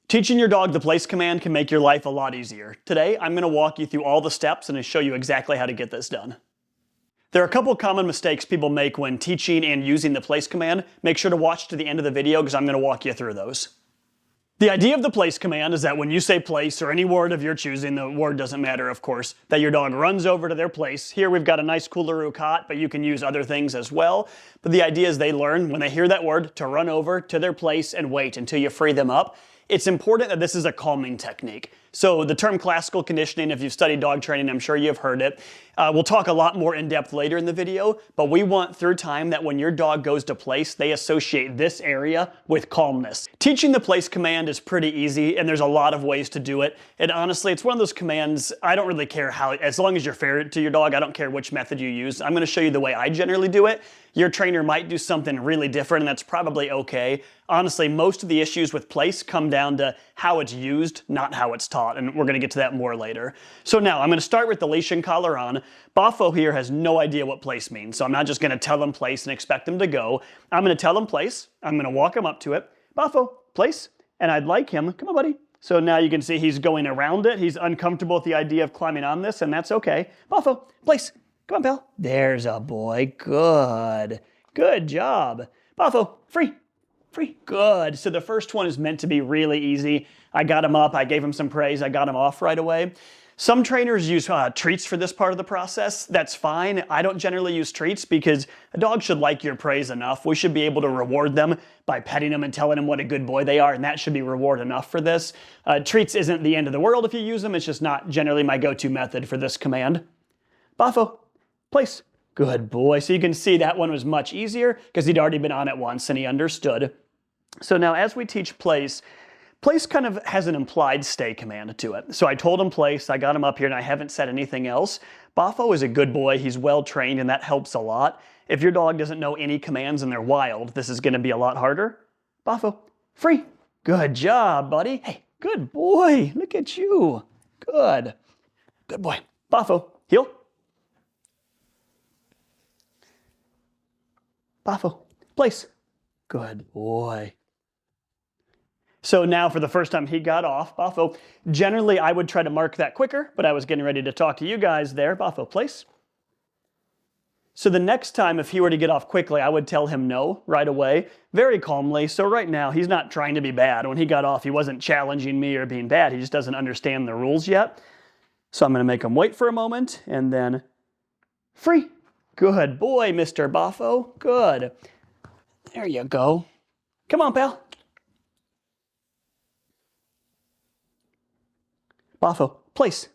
Teaching your dog the place command can make your life a lot easier. Today, I'm going to walk you through all the steps and show you exactly how to get this done. There are a couple common mistakes people make when teaching and using the place command. Make sure to watch to the end of the video because I'm going to walk you through those. The idea of the place command is that when you say place or any word of your choosing, the word doesn't matter of course, that your dog runs over to their place. Here we've got a nice Coolaroo cot, but you can use other things as well. But the idea is they learn when they hear that word to run over to their place and wait until you free them up. It's important that this is a calming technique. So the term classical conditioning, if you've studied dog training, I'm sure you've heard it. We'll talk a lot more in depth later in the video, but we want through time that when your dog goes to place, they associate this area with calmness. Teaching the place command is pretty easy, and there's a lot of ways to do it. And honestly, it's one of those commands, I don't really care how, as long as you're fair to your dog, I don't care which method you use. I'm gonna show you the way I generally do it. Your trainer might do something really different, and that's probably okay. Honestly, most of the issues with place come down to how it's used, not how it's taught, and we're gonna get to that more later. So now, I'm gonna start with the leash and collar on. Boffo here has no idea what place means, so I'm not just gonna tell him place and expect him to go. I'm gonna tell him place, I'm gonna walk him up to it. Boffo, place, and I'd like him, come on buddy. So now you can see he's going around it. He's uncomfortable with the idea of climbing on this, and that's okay. Boffo, place, come on pal. There's a boy, good. Good job. Boffo, free. Free. Good. So the first one is meant to be really easy. I got him up, I gave him some praise, I got him off right away. Some trainers use treats for this part of the process. That's fine. I don't generally use treats because a dog should like your praise enough. We should be able to reward them by petting them and telling them what a good boy they are, and that should be reward enough for this. Treats isn't the end of the world if you use them. It's just not generally my go-to method for this command. Boffo, place. Good boy. So you can see that one was much easier because he'd already been on it once and he understood. So now as we teach place, place kind of has an implied stay command to it. So I told him place, I got him up here and I haven't said anything else. Boffo is a good boy, he's well trained and that helps a lot. If your dog doesn't know any commands and they're wild, this is gonna be a lot harder. Boffo, free. Good job, buddy. Hey, good boy, look at you. Good. Good boy. Boffo, heel. Boffo, place. Good boy. So now for the first time he got off, Boffo. Generally I would try to mark that quicker, but I was getting ready to talk to you guys there. Boffo, place. So the next time if he were to get off quickly, I would tell him no right away, very calmly. So right now he's not trying to be bad. When he got off, he wasn't challenging me or being bad. He just doesn't understand the rules yet. So I'm gonna make him wait for a moment and then free. Good boy, Mr. Boffo. Good. There you go. Come on, pal. Boffo, place.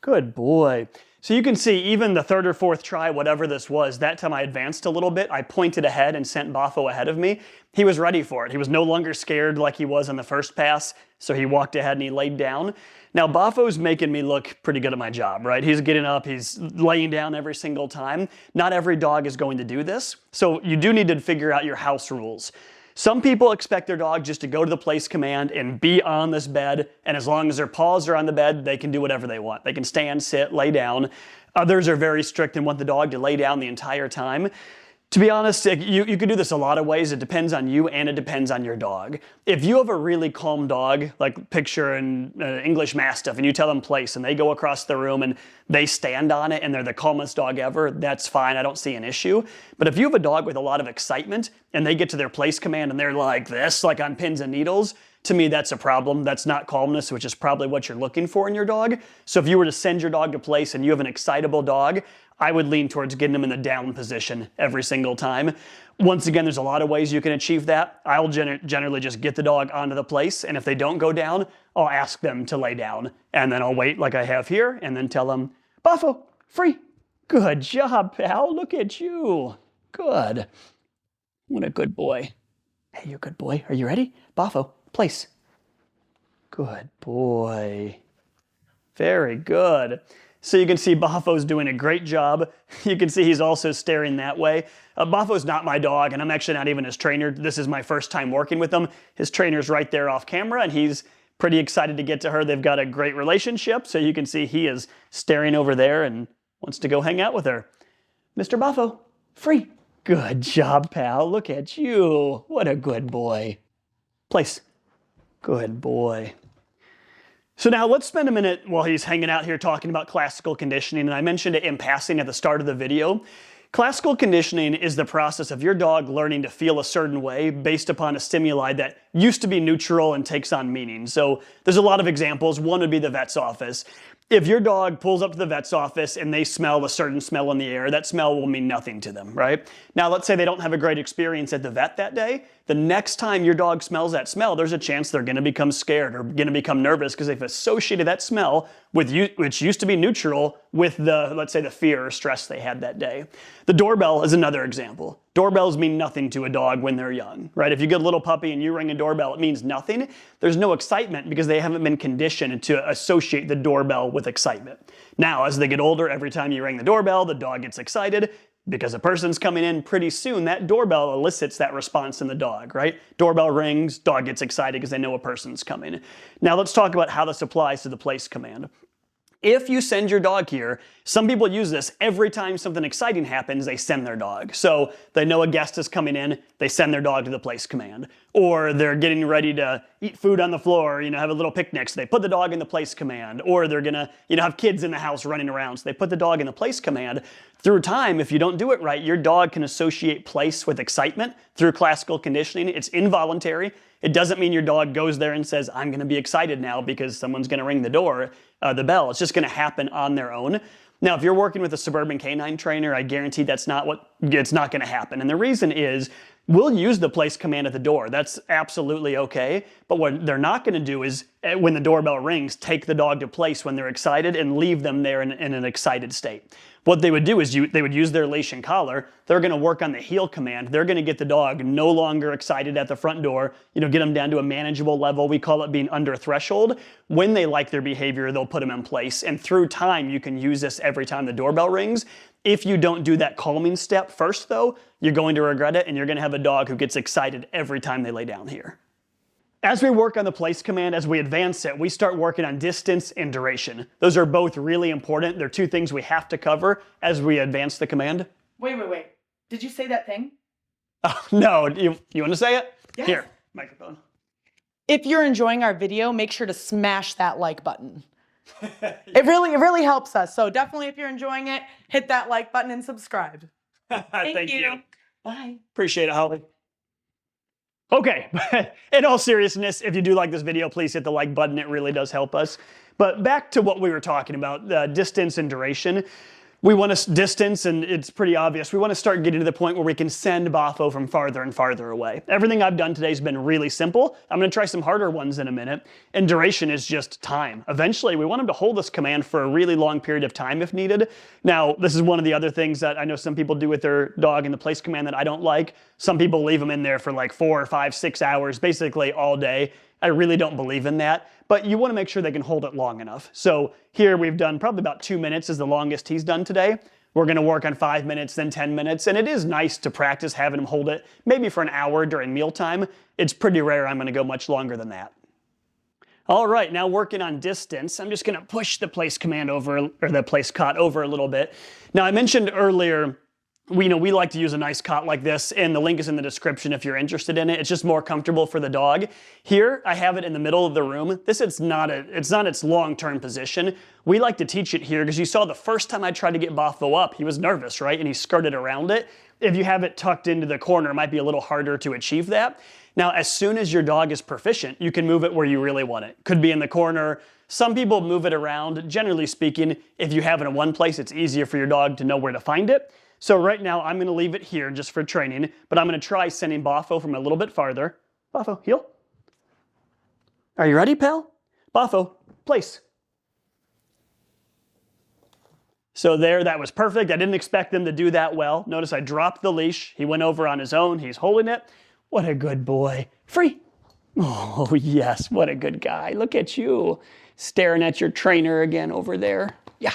Good boy. So you can see even the third or fourth try, whatever this was, that time I advanced a little bit. I pointed ahead and sent Boffo ahead of me. He was ready for it. He was no longer scared like he was on the first pass, so he walked ahead and he laid down. Now Boffo's making me look pretty good at my job, right? He's getting up, he's laying down every single time. Not every dog is going to do this, so you do need to figure out your house rules. Some people expect their dog just to go to the place command and be on this bed, and as long as their paws are on the bed, they can do whatever they want. They can stand, sit, lay down. Others are very strict and want the dog to lay down the entire time. To be honest, you could do this a lot of ways. It depends on you and it depends on your dog. If you have a really calm dog, like picture an English Mastiff, and you tell them place and they go across the room and they stand on it and they're the calmest dog ever, that's fine. I don't see an issue. But if you have a dog with a lot of excitement and they get to their place command and they're like this, like on pins and needles, to me that's a problem. That's not calmness, which is probably what you're looking for in your dog. So if you were to send your dog to place and you have an excitable dog, I would lean towards getting them in the down position every single time. Once again, there's a lot of ways you can achieve that. I'll generally just get the dog onto the place, and if they don't go down, I'll ask them to lay down. And then I'll wait like I have here, and then tell them, Boffo, free. Good job, pal. Look at you. Good. What a good boy. Hey, you're a good boy. Are you ready? Boffo, place. Good boy. Very good. So you can see Boffo's doing a great job. You can see he's also staring that way. Boffo's not my dog, and I'm actually not even his trainer. This is my first time working with him. His trainer's right there off camera, and he's pretty excited to get to her. They've got a great relationship, so you can see he is staring over there and wants to go hang out with her. Mr. Boffo, free. Good job, pal. Look at you. What a good boy. Place. Good boy. So now let's spend a minute while he's hanging out here talking about classical conditioning, and I mentioned it in passing at the start of the video. Classical conditioning is the process of your dog learning to feel a certain way based upon a stimuli that used to be neutral and takes on meaning. So there's a lot of examples. One would be the vet's office. If your dog pulls up to the vet's office and they smell a certain smell in the air, that smell will mean nothing to them, right? Now, let's say they don't have a great experience at the vet that day. The next time your dog smells that smell, there's a chance they're going to become scared or going to become nervous because they've associated that smell with which used to be neutral with the, let's say, the fear or stress they had that day. The doorbell is another example. Doorbells mean nothing to a dog when they're young, right? If you get a little puppy and you ring a doorbell, it means nothing. There's no excitement because they haven't been conditioned to associate the doorbell with excitement. Now, as they get older, every time you ring the doorbell, the dog gets excited because a person's coming in. Pretty soon, that doorbell elicits that response in the dog, right? Doorbell rings, dog gets excited because they know a person's coming. Now, let's talk about how this applies to the place command. If you send your dog here, some people use this every time something exciting happens, they send their dog. So they know a guest is coming in, they send their dog to the place command. Or they're getting ready to eat food on the floor, have a little picnic, so they put the dog in the place command. Or they're gonna, have kids in the house running around, so they put the dog in the place command. Through time, if you don't do it right, your dog can associate place with excitement through classical conditioning. It's involuntary. It doesn't mean your dog goes there and says, I'm going to be excited now because someone's going to ring the door, the bell. It's just going to happen on their own. Now, if you're working with a Suburban canine trainer, I guarantee it's not going to happen. And the reason is, we'll use the place command at the door. That's absolutely okay. But what they're not going to do is, when the doorbell rings, take the dog to place when they're excited and leave them there in an excited state. What they would do is they would use their leash and collar. They're going to work on the heel command. They're going to get the dog no longer excited at the front door, get them down to a manageable level. We call it being under threshold. When they like their behavior, they'll put them in place. And through time, you can use this every time the doorbell rings. If you don't do that calming step first, though, you're going to regret it, and you're going to have a dog who gets excited every time they lay down here. As we work on the place command, as we advance it, we start working on distance and duration. Those are both really important. They're two things we have to cover as we advance the command. Wait. Did you say that thing? Oh, no. You want to say it? Yes. Here, microphone. If you're enjoying our video, make sure to smash that like button. It really helps us. So definitely, if you're enjoying it, hit that like button and subscribe. Thank you. Bye. Appreciate it, Holly. Okay, in all seriousness, if you do like this video, please hit the like button. It really does help us. But back to what we were talking about, distance and duration. We want to distance, and it's pretty obvious. We want to start getting to the point where we can send Bafo from farther and farther away. Everything I've done today has been really simple. I'm going to try some harder ones in a minute. And duration is just time. Eventually, we want him to hold this command for a really long period of time if needed. Now, this is one of the other things that I know some people do with their dog in the place command that I don't like. Some people leave them in there for like 4 or 5, 6 hours, basically all day. I really don't believe in that, but you want to make sure they can hold it long enough. So here we've done probably about 2 minutes is the longest he's done today. We're going to work on 5 minutes, then 10 minutes, and it is nice to practice having him hold it maybe for an hour during mealtime. It's pretty rare I'm going to go much longer than that. All right, now working on distance, I'm just going to push the place command over, or the place cot over a little bit. Now I mentioned earlier, we like to use a nice cot like this, and the link is in the description if you're interested in it. It's just more comfortable for the dog. Here, I have it in the middle of the room. It's not its long-term position. We like to teach it here because you saw the first time I tried to get Bafo up, he was nervous, right? And he skirted around it. If you have it tucked into the corner, it might be a little harder to achieve that. Now, as soon as your dog is proficient, you can move it where you really want it. Could be in the corner. Some people move it around. Generally speaking, if you have it in one place, it's easier for your dog to know where to find it. So right now, I'm going to leave it here just for training, but I'm going to try sending Bafo from a little bit farther. Bafo, heel. Are you ready, pal? Bafo, place. So there, that was perfect. I didn't expect them to do that well. Notice I dropped the leash. He went over on his own. He's holding it. What a good boy. Free. Oh, yes, what a good guy. Look at you, staring at your trainer again over there. Yeah.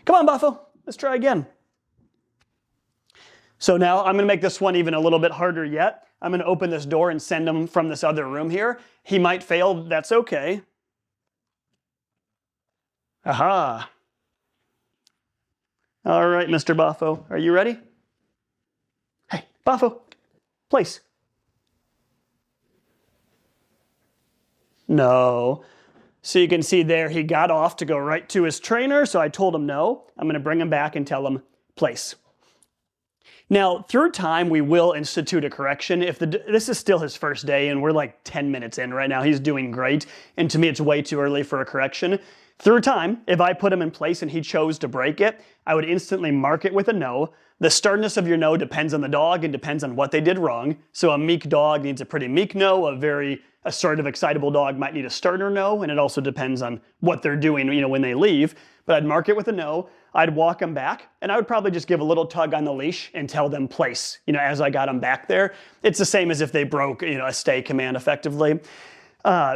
Come on, Bafo. Let's try again. So now I'm going to make this one even a little bit harder yet. I'm going to open this door and send him from this other room here. He might fail. That's okay. Aha. All right, Mr. Bafo. Are you ready? Hey, Bafo, place. No. So you can see there he got off to go right to his trainer, so I told him no. I'm going to bring him back and tell him place. Now, through time, we will institute a correction. If this is still his first day and we're like 10 minutes in right now, he's doing great, and to me it's way too early for a correction. Through time, if I put him in place and he chose to break it, I would instantly mark it with a no. The sturdiness of your no depends on the dog and depends on what they did wrong. So a meek dog needs a pretty meek no. A very assertive, excitable dog might need a sterner no, and it also depends on what they're doing, when they leave. But I'd mark it with a no. I'd walk them back, and I would probably just give a little tug on the leash and tell them place, as I got them back there. It's the same as if they broke, a stay command effectively.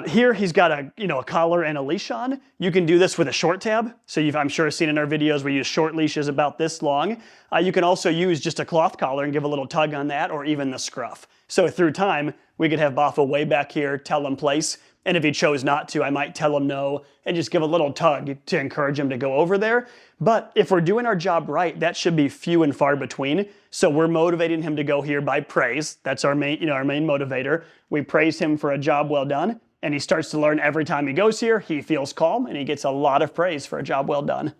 Here he's got a collar and a leash on. You can do this with a short tab. So I'm sure seen in our videos we use short leashes about this long. You can also use just a cloth collar and give a little tug on that, or even the scruff. So through time, we could have Bafo way back here, tell him place, and if he chose not to, I might tell him no and just give a little tug to encourage him to go over there. But if we're doing our job right, that should be few and far between. So we're motivating him to go here by praise. That's our main motivator. We praise him for a job well done, and he starts to learn every time he goes here. He feels calm, and he gets a lot of praise for a job well done.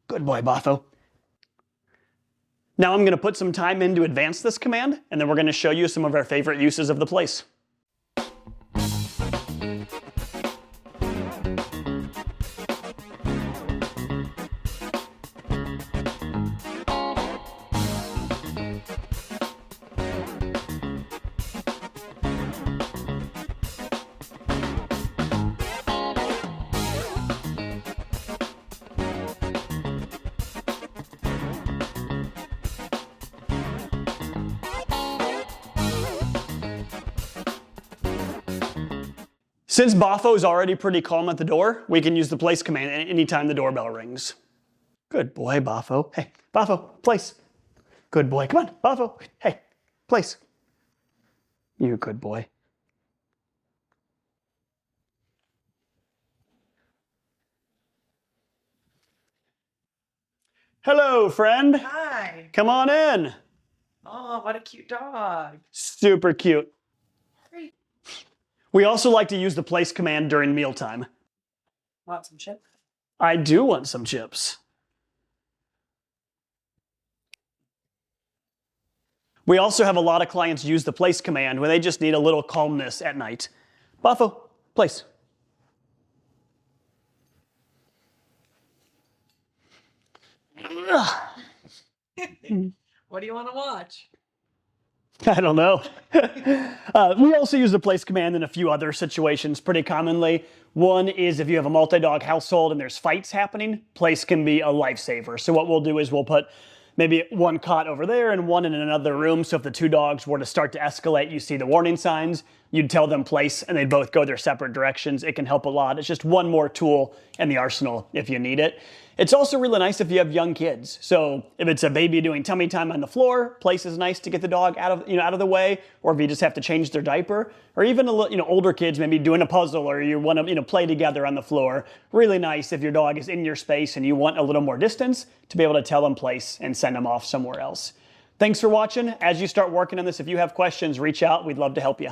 Good boy, Bafo. Now I'm going to put some time in to advance this command, and then we're going to show you some of our favorite uses of the place. Since Bafo's already pretty calm at the door, we can use the place command anytime the doorbell rings. Good boy, Bafo. Hey, Bafo, place. Good boy. Come on, Bafo. Hey, place. You good boy. Hello, friend. Hi. Come on in. Oh, what a cute dog. Super cute. Great. We also like to use the place command during mealtime. Want some chips? I do want some chips. We also have a lot of clients use the place command when they just need a little calmness at night. Bafo, place. What do you want to watch? I don't know. We also use the place command in a few other situations pretty commonly. One is if you have a multi-dog household and there's fights happening, place can be a lifesaver. So what we'll do is we'll put maybe one cot over there and one in another room. So if the two dogs were to start to escalate, you see the warning signs, you'd tell them place and they'd both go their separate directions. It can help a lot. It's just one more tool in the arsenal if you need it. It's also really nice if you have young kids. So if it's a baby doing tummy time on the floor, place is nice to get the dog out of the way, or if you just have to change their diaper, or even older kids maybe doing a puzzle or you want to play together on the floor. Really nice if your dog is in your space and you want a little more distance to be able to tell them place and send them off somewhere else. Thanks for watching. As you start working on this, if you have questions, reach out. We'd love to help you.